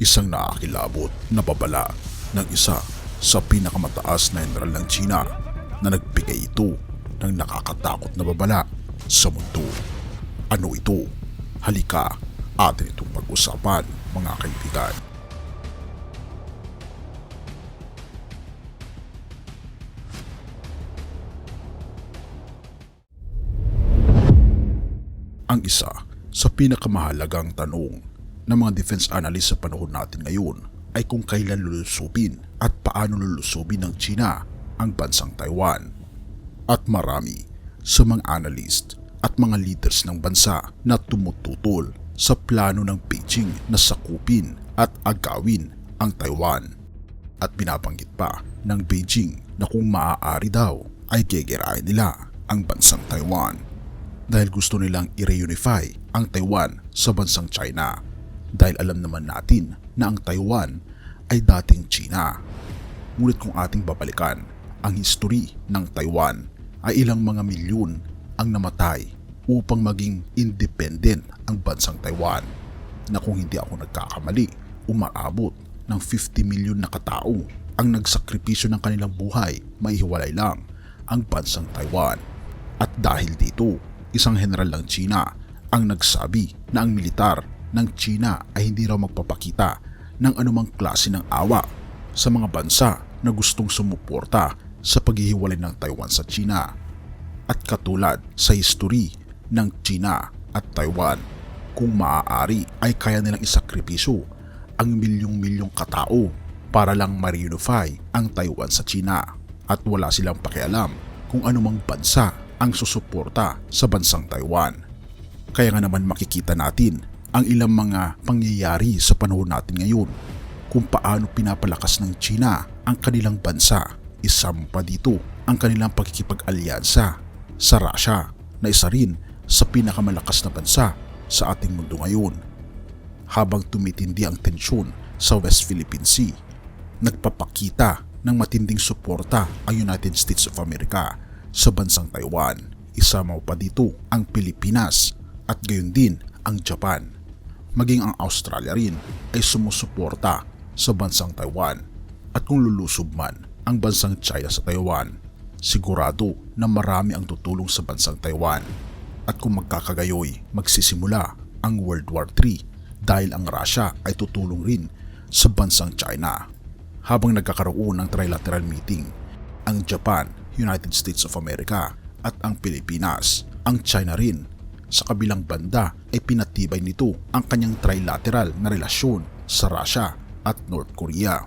Isang nakakilabot na babala ng isa sa pinakamataas na general ng China na nagbigay ito ng nakakatakot na babala sa mundo. Ano ito? Halika, atin itong pag-usapan mga kaibigan. Ang isa sa pinakamahalagang tanong ng mga defense analyst sa panahon natin ngayon ay kung kailan lulusubin at paano lulusubin ng China ang bansang Taiwan. At marami sa mga analyst at mga leaders ng bansa na tumututol sa plano ng Beijing na sakupin at agawin ang Taiwan. At binabanggit pa ng Beijing na kung maaari daw ay gegerahin nila ang bansang Taiwan dahil gusto nilang i-reunify ang Taiwan sa bansang China dahil alam naman natin na ang Taiwan ay dating China. Ngunit kung ating babalikan ang history ng Taiwan ay ilang mga milyon ang namatay upang maging independent ang bansang Taiwan na kung hindi ako nagkakamali umaabot ng 50 milyon na katao ang nagsakripisyo ng kanilang buhay maihiwalay lang ang bansang Taiwan. At dahil dito, isang general ng China ang nagsabi na ang militar ng China ay hindi raw magpapakita ng anumang klase ng awa sa mga bansa na gustong sumuporta sa paghihiwalay ng Taiwan sa China. At katulad sa history ng China at Taiwan, kung maaari ay kaya nilang isakripisyo ang milyong-milyong katao para lang ma-reunify ang Taiwan sa China at wala silang pakialam kung anumang bansa ang susuporta sa bansang Taiwan. Kaya nga naman makikita natin ang ilang mga pangyayari sa panahon natin ngayon kung paano pinapalakas ng China ang kanilang bansa. Isama pa dito ang kanilang pagkikipag-alyansa sa Russia na isa rin sa pinakamalakas na bansa sa ating mundo ngayon. Habang tumitindi ang tensyon sa West Philippine Sea, nagpapakita ng matinding suporta ang United States of America sa bansang Taiwan. Isama pa dito ang Pilipinas at gayon din ang Japan. Maging ang Australia rin ay sumusuporta sa bansang Taiwan. At kung lulusob man ang bansang China sa Taiwan, sigurado na marami ang tutulong sa bansang Taiwan. At kung magkakagayoy, magsisimula ang World War III dahil ang Russia ay tutulong rin sa bansang China. Habang nagkakaroon ng trilateral meeting, ang Japan, United States of America at ang Pilipinas, ang China rin sa kabilang banda ay pinatibay nito ang kanyang trilateral na relasyon sa Russia at North Korea.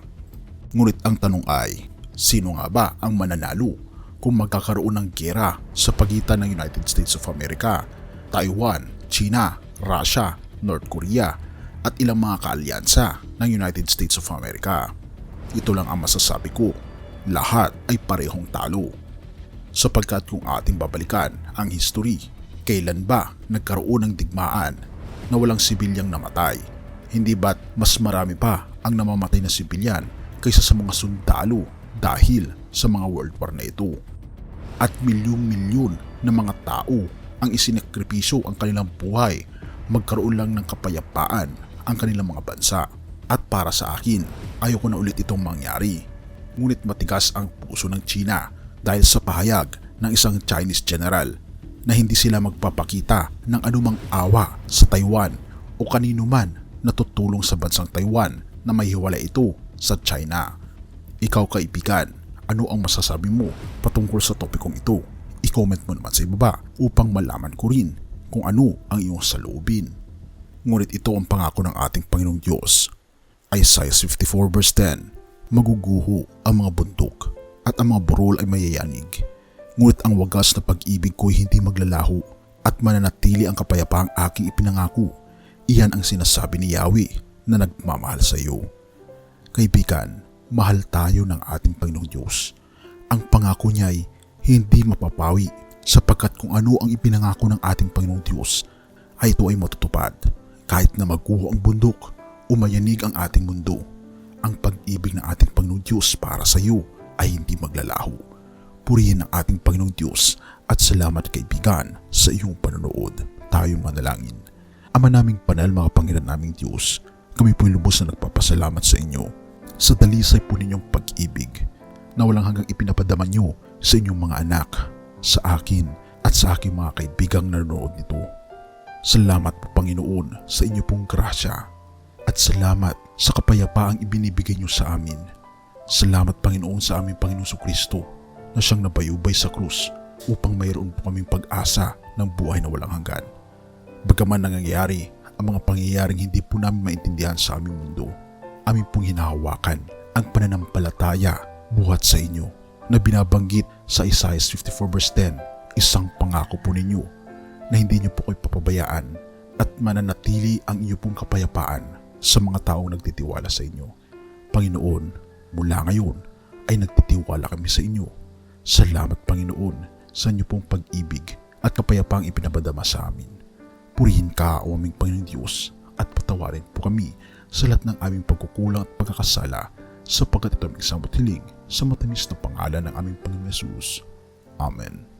Ngunit ang tanong ay, sino nga ba ang mananalo kung magkakaroon ng giyera sa pagitan ng United States of America, Taiwan, China, Russia, North Korea at ilang mga kaalyansa ng United States of America? Ito lang ang masasabi ko, lahat ay parehong talo. Sapagkat kung ating babalikan ang history, kailan ba nagkaroon ng digmaan na walang sibilyang namatay? Hindi ba't mas marami pa ang namamatay na sibilyan kaysa sa mga sundalo dahil sa mga world war na ito? At milyong-milyon na mga tao ang isinakripisyo ang kanilang buhay, magkaroon lang ng kapayapaan ang kanilang mga bansa. At para sa akin, ayoko na ulit itong mangyari. Ngunit matigas ang puso ng China dahil sa pahayag ng isang Chinese general na hindi sila magpapakita ng anumang awa sa Taiwan o kanino man na tutulong sa bansang Taiwan na mahiwalay ito sa China. Ikaw kaibigan, ano ang masasabi mo patungkol sa topikong ito? I-comment mo naman sa ibaba upang malaman ko rin kung ano ang iyong saloobin. Ngunit ito ang pangako ng ating Panginoong Diyos. Isaiah 54 verse 10, maguguho ang mga bundok at ang mga burol ay mayayanig. Ngunit ang wagas na pag-ibig ko'y hindi maglalaho at mananatili ang kapayapaang aking ipinangako. Iyan ang sinasabi ni Yahweh na nagmamahal sa iyo. Kaibigan, mahal tayo ng ating Panginoong Diyos. Ang pangako niya ay hindi mapapawi sapagkat kung ano ang ipinangako ng ating Panginoong Diyos ay ito ay matutupad. Kahit na magguho ang bundok, umayanig ang ating mundo, ang pag-ibig ng ating Panginoong Diyos para sa iyo ay hindi maglalaho. Purihin ang ating Panginoong Diyos at salamat kaibigan sa iyong panonood. Tayo manalangin. Ama naming banal, mga Panginoon naming Diyos, Kami po'y lubos na nagpapasalamat sa inyo sa dalisay po ninyong pag-ibig na walang hanggang ipinapadama nyo sa inyong mga anak, sa akin at sa aking mga kaibigang nanonood nito. Salamat po Panginoon sa inyo pong grasya at salamat sa kapayapaang ibinibigay nyo sa amin. Salamat Panginoon sa aming Panginoong Kristo na siyang nabayubay sa krus upang mayroon po kaming pag-asa ng buhay na walang hanggan. Bagaman nangyayari ang mga pangyayaring hindi po namin maintindihan sa aming mundo, amin pong hinahawakan ang pananampalataya buhat sa inyo na binabanggit sa Isaiah 54 verse 10, isang pangako po ninyo na hindi niyo po kayo papabayaan at mananatili ang inyo pong kapayapaan sa mga taong nagtitiwala sa inyo. Panginoon, mula ngayon ay nagtitiwala kami sa inyo. Salamat Panginoon sa inyo pong pag-ibig at kapayapaang ipinabadama sa amin. Purihin ka o aming Panginoong Diyos at patawarin po kami sa lahat ng aming pagkukulang at pagkakasala sapagkat ito aming samot hiling sa matamis na pangalan ng aming Panginoong Yesus. Amen.